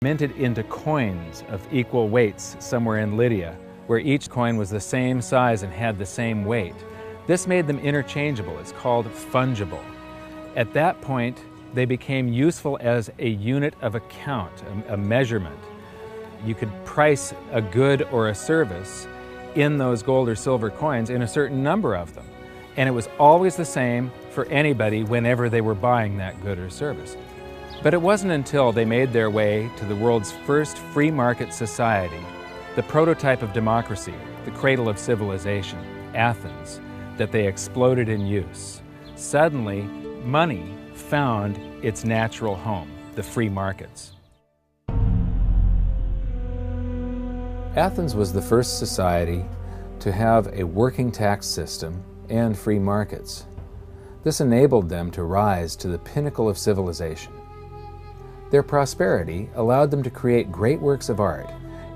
minted into coins of equal weights somewhere in Lydia, where each coin was the same size and had the same weight. This made them interchangeable. It's called fungible. At that point, they became useful as a unit of account, a measurement. You could price a good or a service in those gold or silver coins in a certain number of them. And it was always the same for anybody whenever they were buying that good or service. But it wasn't until they made their way to the world's first free market society, the prototype of democracy, the cradle of civilization, Athens, that they exploded in use. Suddenly, money found its natural home, the free markets. Athens was the first society to have a working tax system and free markets. This enabled them to rise to the pinnacle of civilization. Their prosperity allowed them to create great works of art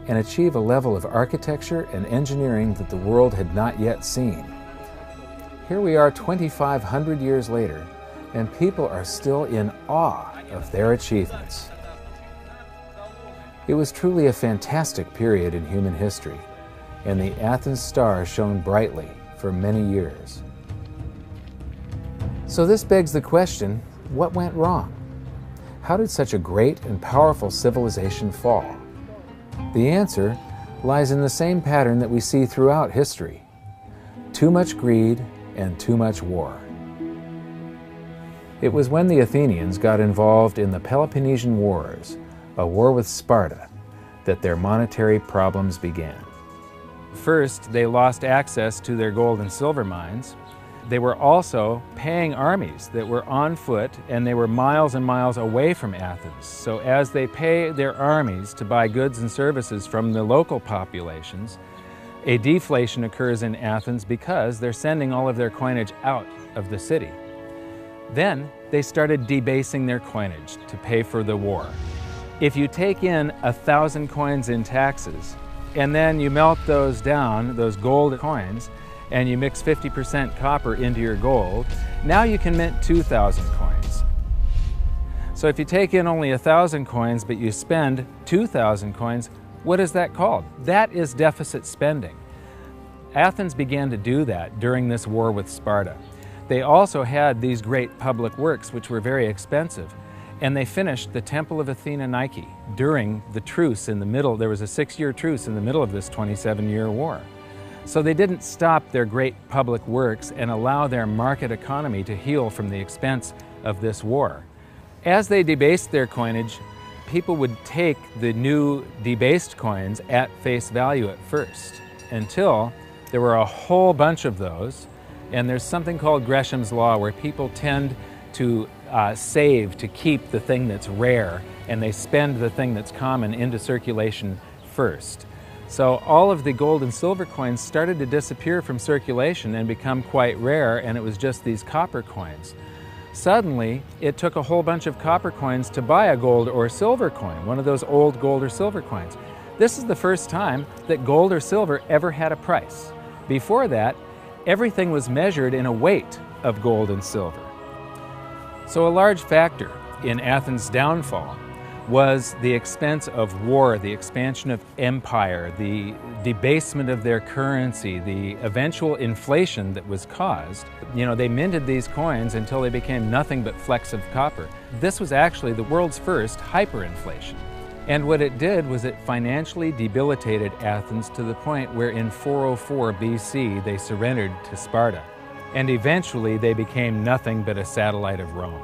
and achieve a level of architecture and engineering that the world had not yet seen. Here we are 2,500 years later, and people are still in awe of their achievements. It was truly a fantastic period in human history, and the Athens star shone brightly for many years. So this begs the question, what went wrong? How did such a great and powerful civilization fall? The answer lies in the same pattern that we see throughout history: too much greed and too much war. It was when the Athenians got involved in the Peloponnesian Wars, a war with Sparta, that their monetary problems began. First, they lost access to their gold and silver mines. They were also paying armies that were on foot, and they were miles and miles away from Athens. So as they pay their armies to buy goods and services from the local populations, a deflation occurs in Athens because they're sending all of their coinage out of the city. Then they started debasing their coinage to pay for the war. If you take in 1,000 coins in taxes, and then you melt those down, those gold coins, and you mix 50% copper into your gold, now you can mint 2,000 coins. So if you take in only 1,000 coins, but you spend 2,000 coins, what is that called? That is deficit spending. Athens began to do that during this war with Sparta. They also had these great public works, which were very expensive. And they finished the Temple of Athena Nike during the truce in the middle. There was a 6-year truce in the middle of this 27-year war. So they didn't stop their great public works and allow their market economy to heal from the expense of this war. As they debased their coinage, people would take the new debased coins at face value at first, until there were a whole bunch of those. And there's something called Gresham's Law, where people tend to save to keep the thing that's rare, and they spend the thing that's common into circulation first. So all of the gold and silver coins started to disappear from circulation and become quite rare, and it was just these copper coins. Suddenly, it took a whole bunch of copper coins to buy a gold or silver coin, one of those old gold or silver coins. This is the first time that gold or silver ever had a price. Before that, everything was measured in a weight of gold and silver. So a large factor in Athens' downfall was the expense of war, the expansion of empire, the debasement of their currency, the eventual inflation that was caused. You know, they minted these coins until they became nothing but flecks of copper. This was actually the world's first hyperinflation. And what it did was it financially debilitated Athens to the point where in 404 BC they surrendered to Sparta. And eventually they became nothing but a satellite of Rome.